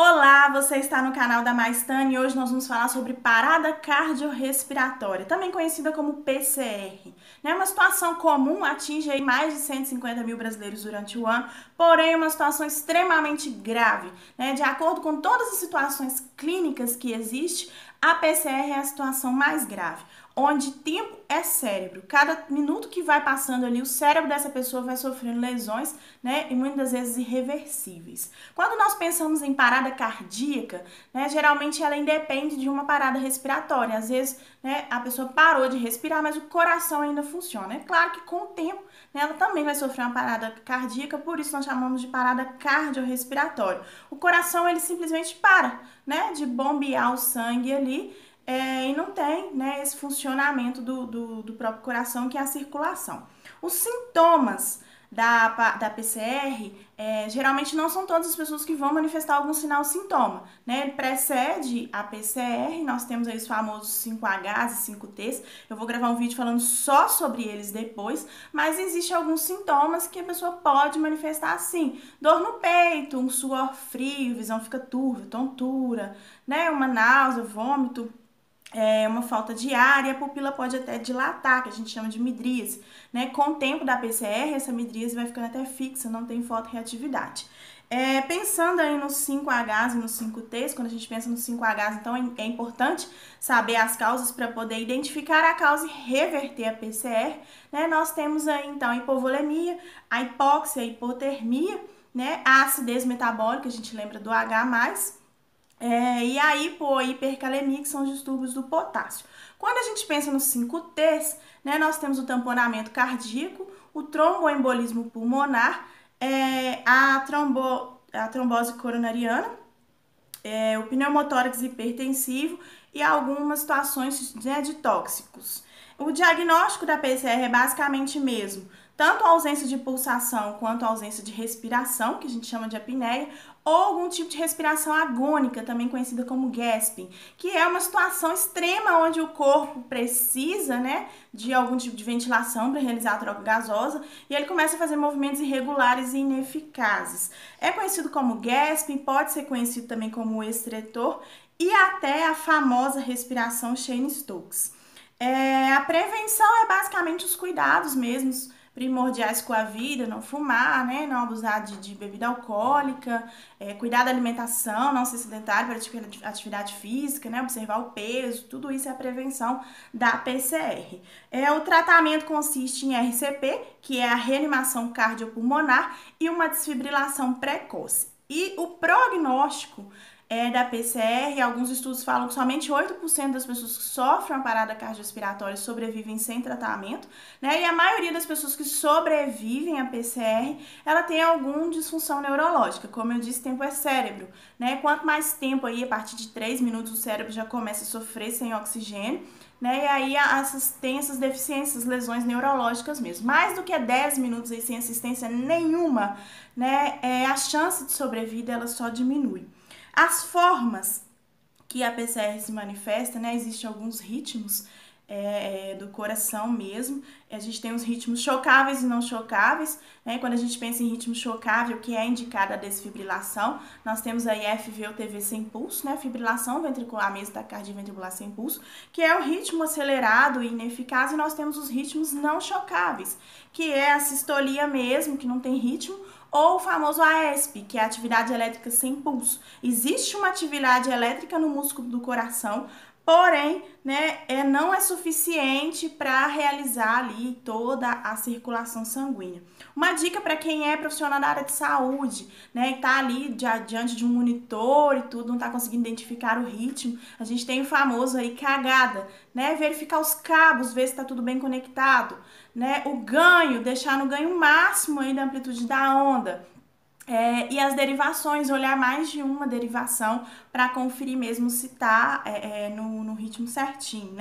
Olá, você está no canal da Maistane e hoje nós vamos falar sobre parada cardiorrespiratória, também conhecida como PCR. Uma situação comum, atinge aí mais de 150 mil brasileiros durante o ano, porém é uma situação extremamente grave. De acordo com todas as situações clínicas que existem, a PCR é a situação mais grave, onde tempo é cérebro. Cada minuto que vai passando ali, o cérebro dessa pessoa vai sofrendo lesões, e muitas vezes irreversíveis. Quando nós pensamos em parada cardíaca, geralmente ela independe de uma parada respiratória. Às vezes, a pessoa parou de respirar, mas o coração ainda funciona. É claro que com o tempo, ela também vai sofrer uma parada cardíaca, por isso nós chamamos de parada cardiorrespiratória. O coração, ele simplesmente para, de bombear o sangue ali, e não tem, esse funcionamento do próprio coração, que é a circulação. Os sintomas da PCR, geralmente não são todas as pessoas que vão manifestar algum sinal ou sintoma, Ele precede a PCR, nós temos aí os famosos 5Hs e 5Ts, eu vou gravar um vídeo falando só sobre eles depois, mas existem alguns sintomas que a pessoa pode manifestar assim: dor no peito, um suor frio, visão fica turva, tontura, uma náusea, vômito, uma falta de ar, e a pupila pode até dilatar, que a gente chama de midríase. Com o tempo da PCR, essa midríase vai ficando até fixa, não tem fotorreatividade. Pensando aí nos 5Hs e nos 5Ts, quando a gente pensa nos 5Hs, então é importante saber as causas para poder identificar a causa e reverter a PCR. Nós temos aí então a hipovolemia, a hipóxia, a hipotermia, a acidez metabólica, a gente lembra do H+, e a hipercalemia, que são os distúrbios do potássio. Quando a gente pensa nos 5Ts, nós temos o tamponamento cardíaco, o tromboembolismo pulmonar, a trombose coronariana, o pneumotórax hipertensivo e algumas situações, de tóxicos. O diagnóstico da PCR é basicamente mesmo, tanto a ausência de pulsação quanto a ausência de respiração, que a gente chama de apneia, ou algum tipo de respiração agônica, também conhecida como gasping, que é uma situação extrema onde o corpo precisa, de algum tipo de ventilação para realizar a troca gasosa, e ele começa a fazer movimentos irregulares e ineficazes. É conhecido como gasping, pode ser conhecido também como estretor, e até a famosa respiração Cheyne-Stokes. A prevenção é basicamente os cuidados mesmos, primordiais com a vida: não fumar, não abusar de bebida alcoólica, cuidar da alimentação, não ser sedentário, praticar atividade física, observar o peso, tudo isso é a prevenção da PCR. O tratamento consiste em RCP, que é a reanimação cardiopulmonar, e uma desfibrilação precoce. E o prognóstico da PCR, alguns estudos falam que somente 8% das pessoas que sofrem uma parada cardiorrespiratória sobrevivem sem tratamento, e a maioria das pessoas que sobrevivem à PCR, ela tem alguma disfunção neurológica. Como eu disse, tempo é cérebro, Quanto mais tempo aí, a partir de 3 minutos, o cérebro já começa a sofrer sem oxigênio, e aí tem essas deficiências, lesões neurológicas mesmo. Mais do que 10 minutos aí sem assistência nenhuma, a chance de sobrevida ela só diminui. As formas que a PCR se manifesta, existem alguns ritmos do coração mesmo. A gente tem os ritmos chocáveis e não chocáveis, Quando a gente pensa em ritmo chocável, que é indicada a desfibrilação, nós temos aí FV ou TV sem pulso, fibrilação ventricular mesmo, taquicardia ventricular sem pulso, que é o ritmo acelerado e ineficaz, e nós temos os ritmos não chocáveis, que é a sistolia mesmo, que não tem ritmo, ou o famoso AESP, que é a atividade elétrica sem pulso. Existe uma atividade elétrica no músculo do coração, porém, não é suficiente para realizar ali toda a circulação sanguínea. Uma dica para quem é profissional da área de saúde, e está ali diante de um monitor e tudo, não está conseguindo identificar o ritmo, a gente tem o famoso aí cagada, verificar os cabos, ver se está tudo bem conectado, o ganho, deixar no ganho máximo aí da amplitude da onda. E as derivações, olhar mais de uma derivação para conferir mesmo se está no ritmo certinho,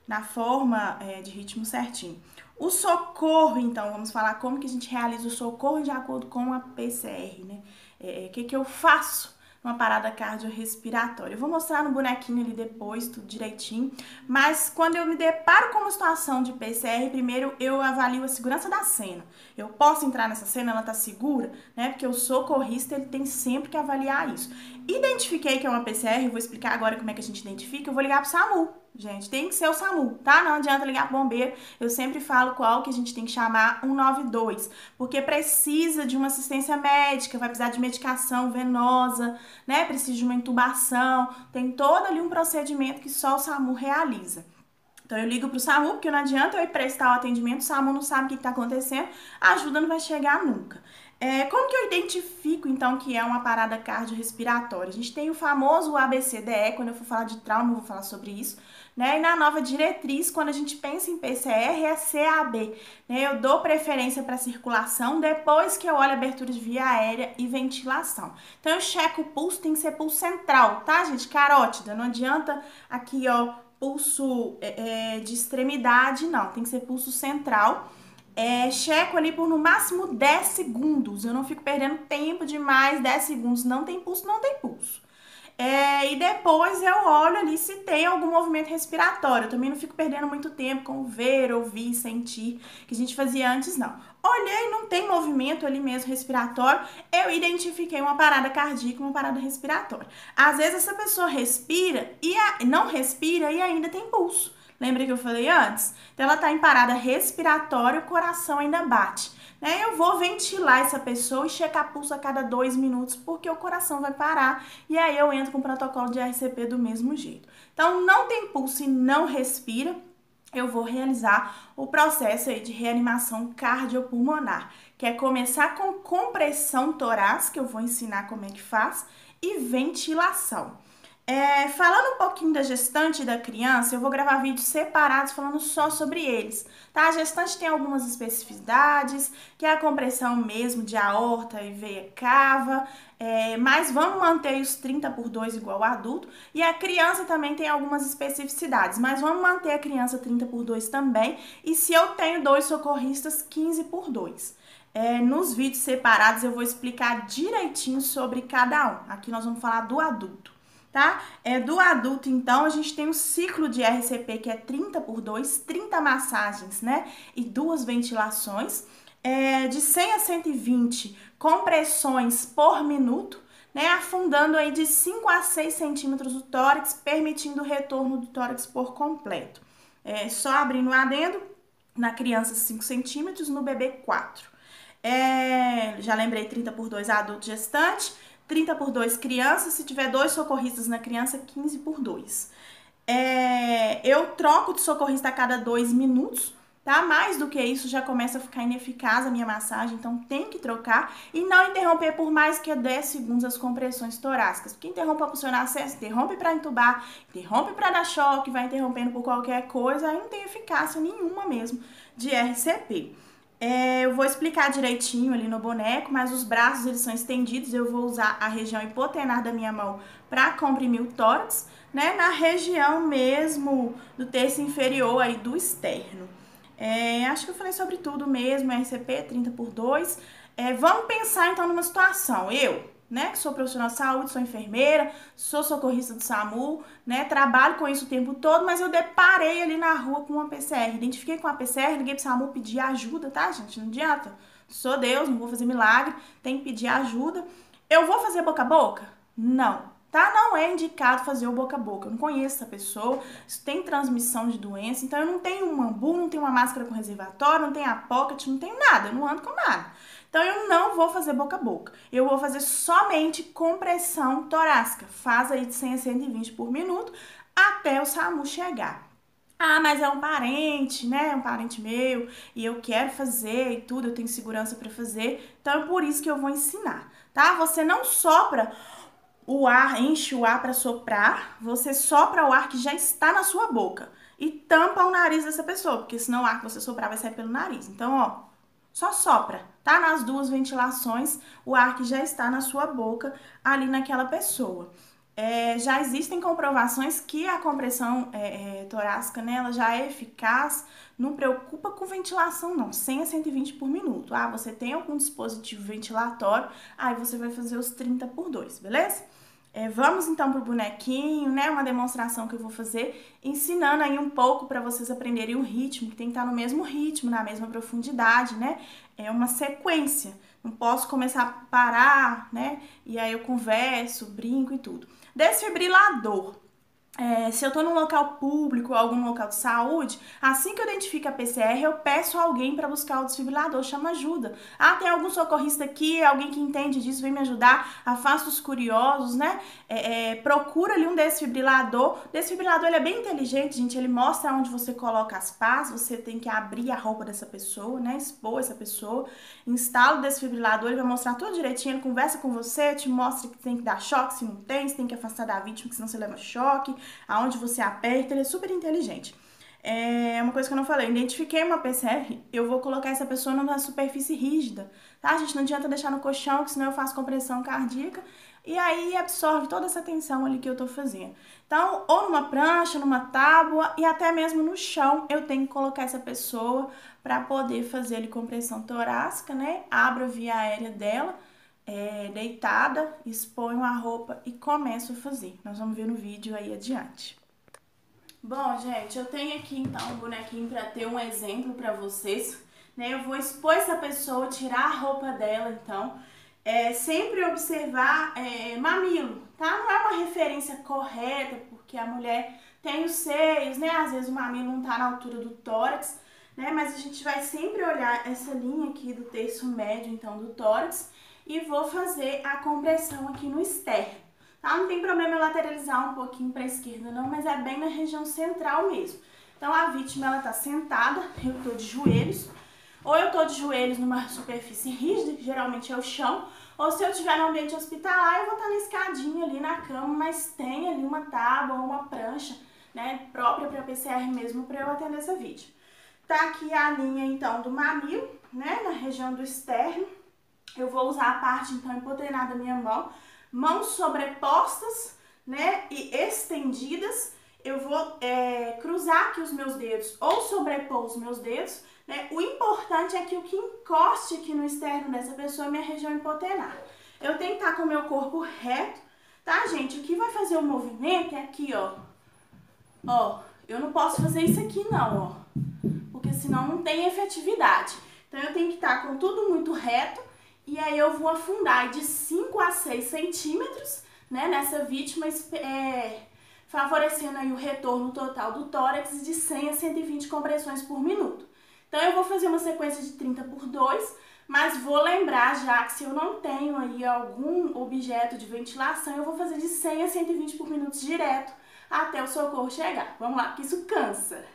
na forma de ritmo certinho. O socorro, então, vamos falar como que a gente realiza o socorro de acordo com a PCR, O que eu faço numa parada cardiorrespiratória. Eu vou mostrar no bonequinho ali depois, tudo direitinho, mas quando eu me deparo com uma situação de PCR, primeiro eu avalio a segurança da cena. Eu posso entrar nessa cena, ela tá segura, né? Porque o socorrista, ele tem sempre que avaliar isso. Identifiquei que é uma PCR, vou explicar agora como é que a gente identifica, eu vou ligar pro SAMU. Gente, tem que ser o SAMU, tá? Não adianta ligar pro bombeiro. Eu sempre falo qual que a gente tem que chamar 192, porque precisa de uma assistência médica, vai precisar de medicação venosa, né? Precisa de uma intubação, tem todo ali um procedimento que só o SAMU realiza. Então eu ligo pro SAMU, porque não adianta eu ir prestar o atendimento, o SAMU não sabe o que está acontecendo, a ajuda não vai chegar nunca. Como que eu identifico, então, que é uma parada cardiorrespiratória? A gente tem o famoso ABCDE, quando eu for falar de trauma, eu vou falar sobre isso, né? E na nova diretriz, quando a gente pensa em PCR, é CAB, né? Eu dou preferência para circulação depois que eu olho abertura de via aérea e ventilação. Então eu checo o pulso, tem que ser pulso central, tá, gente? Carótida, não adianta aqui, ó, pulso de extremidade, não, tem que ser pulso central. Checo ali por no máximo 10 segundos, eu não fico perdendo tempo demais, 10 segundos, não tem pulso, não tem pulso. E depois eu olho ali se tem algum movimento respiratório. Eu também não fico perdendo muito tempo com ver, ouvir, sentir, que a gente fazia antes, não. Olhei, não tem movimento ali mesmo respiratório, eu identifiquei uma parada cardíaca, uma parada respiratória. Às vezes essa pessoa respira e não respira e ainda tem pulso. Lembra que eu falei antes? Então ela tá em parada respiratória, o coração ainda bate. Eu vou ventilar essa pessoa e checar pulso a cada 2 minutos, porque o coração vai parar e aí eu entro com o protocolo de RCP do mesmo jeito. Então, não tem pulso e não respira, eu vou realizar o processo aí de reanimação cardiopulmonar, que é começar com compressão torácica, eu vou ensinar como é que faz, e ventilação. Falando um pouquinho da gestante e da criança, eu vou gravar vídeos separados falando só sobre eles, tá? A gestante tem algumas especificidades, que é a compressão mesmo de aorta e veia cava, mas vamos manter os 30/2 igual ao adulto. E a criança também tem algumas especificidades, mas vamos manter a criança 30/2 também. E se eu tenho 2 socorristas, 15/2. Nos vídeos separados eu vou explicar direitinho sobre cada um. Aqui nós vamos falar do adulto. Tá? Do adulto, então, a gente tem um ciclo de RCP que é 30/2, 30 massagens, né? E 2 ventilações, de 100 a 120 compressões por minuto, né? Afundando aí de 5 a 6 centímetros o tórax, permitindo o retorno do tórax por completo. Só abrindo o adendo, na criança 5 centímetros, no bebê 4. Já lembrei 30/2 adulto gestante, 30/2 criança, se tiver 2 socorristas na criança, 15/2. Eu troco de socorrista a cada 2 minutos, tá? Mais do que isso já começa a ficar ineficaz a minha massagem, então tem que trocar e não interromper por mais que 10 segundos as compressões torácicas. Porque interrompe para funcionar acesso, interrompe para entubar, interrompe para dar choque, vai interrompendo por qualquer coisa, aí não tem eficácia nenhuma mesmo de RCP. Eu vou explicar direitinho ali no boneco, mas os braços eles são estendidos, eu vou usar a região hipotenar da minha mão para comprimir o tórax, né, na região mesmo do terço inferior aí do externo. Acho que eu falei sobre tudo mesmo, RCP 30/2. Vamos pensar então numa situação, né, que sou profissional de saúde, sou enfermeira, sou socorrista do SAMU, né, trabalho com isso o tempo todo, mas eu deparei ali na rua com uma PCR, identifiquei com a PCR, liguei pro SAMU, pedi ajuda, tá, gente, não adianta, sou Deus, não vou fazer milagre, tem que pedir ajuda. Eu vou fazer boca a boca? Não, tá? Não é indicado fazer o boca a boca, eu não conheço essa pessoa, isso tem transmissão de doença, então eu não tenho um ambu, não tenho uma máscara com reservatório, não tenho a pocket, não tenho nada, eu não ando com nada. Então, eu não vou fazer boca a boca. Eu vou fazer somente compressão torácica. Faz aí de 100 a 120 por minuto até o SAMU chegar. Ah, mas é um parente, né? É um parente meu e eu quero fazer e tudo, eu tenho segurança para fazer. Então, é por isso que eu vou ensinar, tá? Você não sopra o ar, enche o ar para soprar, você sopra o ar que já está na sua boca e tampa o nariz dessa pessoa, porque senão o ar que você soprar vai sair pelo nariz. Então, ó, só sopra, tá? Nas 2 ventilações, o ar que já está na sua boca, ali naquela pessoa. Já existem comprovações que a compressão torácica, né, ela já é eficaz, não preocupa com ventilação não, 100 a 120 por minuto. Ah, você tem algum dispositivo ventilatório, aí você vai fazer os 30/2, beleza? Vamos então pro bonequinho, né? Uma demonstração que eu vou fazer, ensinando aí um pouco para vocês aprenderem o ritmo, que tem que estar no mesmo ritmo, na mesma profundidade, né? É uma sequência. Não posso começar a parar, né? E aí eu converso, brinco e tudo. Desfibrilador. Se eu tô num local público ou algum local de saúde, assim que eu identifico a PCR, eu peço alguém para buscar o desfibrilador, chama ajuda. Ah, tem algum socorrista aqui, alguém que entende disso, vem me ajudar, afasta os curiosos, né? Procura ali um desfibrilador. O desfibrilador, ele é bem inteligente, gente, ele mostra onde você coloca as pás, você tem que abrir a roupa dessa pessoa, né? Expor essa pessoa, instala o desfibrilador, ele vai mostrar tudo direitinho, ele conversa com você, te mostra que tem que dar choque, se não tem, se tem que afastar da vítima, que senão você leva choque, aonde você aperta, ele é super inteligente. Uma coisa que eu não falei, identifiquei uma PCR, eu vou colocar essa pessoa numa superfície rígida, tá? A gente não adianta deixar no colchão, que senão eu faço compressão cardíaca e aí absorve toda essa tensão ali que eu tô fazendo. Então, ou numa prancha, numa tábua e até mesmo no chão, eu tenho que colocar essa pessoa para poder fazer ali compressão torácica, né? Abro a via aérea dela, deitada, exponho a roupa e começo a fazer. Nós vamos ver no vídeo aí adiante. Bom, gente, eu tenho aqui então um bonequinho para ter um exemplo para vocês, né? Eu vou expor essa pessoa, tirar a roupa dela, então, sempre observar mamilo, tá? Não é uma referência correta, porque a mulher tem os seios, né? Às vezes o mamilo não tá na altura do tórax, né? Mas a gente vai sempre olhar essa linha aqui do terço médio, então, do tórax, e vou fazer a compressão aqui no externo. Tá? Não tem problema eu lateralizar um pouquinho para a esquerda não, mas é bem na região central mesmo. Então a vítima, ela tá sentada, eu tô de joelhos, ou eu tô de joelhos numa superfície rígida, que geralmente é o chão, ou se eu estiver no ambiente hospitalar, eu vou estar na escadinha ali na cama, mas tem ali uma tábua ou uma prancha, né, própria para PCR mesmo, para eu atender essa vítima. Tá aqui a linha então do mamilo, né, na região do externo. Eu vou usar a parte então empotreinada da minha mão, mãos sobrepostas, né, e estendidas. Eu vou cruzar aqui os meus dedos ou sobrepor os meus dedos, né? O importante é que o que encoste aqui no externo dessa pessoa é minha região hipotenar. Eu tenho que estar com o meu corpo reto, tá, gente? O que vai fazer o movimento é aqui, ó. Ó, eu não posso fazer isso aqui não, ó, porque senão não tem efetividade. Então eu tenho que estar com tudo muito reto. E aí eu vou afundar de 5 a 6 centímetros, né, nessa vítima, favorecendo aí o retorno total do tórax de 100 a 120 compressões por minuto. Então eu vou fazer uma sequência de 30 por 2, mas vou lembrar já que se eu não tenho aí algum objeto de ventilação, eu vou fazer de 100 a 120 por minuto direto até o socorro chegar. Vamos lá, porque isso cansa.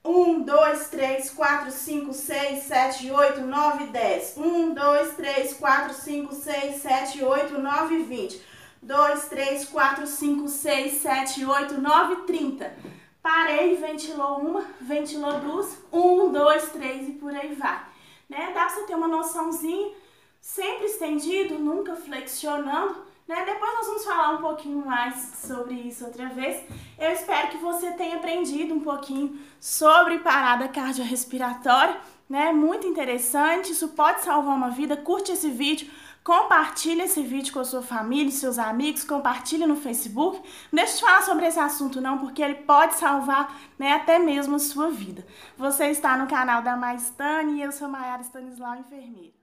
1, 2, 3, 4, 5, 6, 7, 8, 9, 10. 1, 2, 3, 4, 5, 6, 7, 8, 9, 20. 2, 3, 4, 5, 6, 7, 8, 9, 30. Parei, ventilou uma, ventilou duas. 1, 2, 3 e por aí vai. Né? Dá pra você ter uma noçãozinha, sempre estendido, nunca flexionando. Né? Depois nós vamos falar um pouquinho mais sobre isso outra vez. Eu espero que você tenha aprendido um pouquinho sobre parada cardiorrespiratória, né? Muito interessante, isso pode salvar uma vida. Curte esse vídeo, compartilhe esse vídeo com a sua família, seus amigos, compartilhe no Facebook. Não deixe de falar sobre esse assunto não, porque ele pode salvar, né, até mesmo a sua vida. Você está no canal da Maistane e eu sou Maiara Stanislau, enfermeira.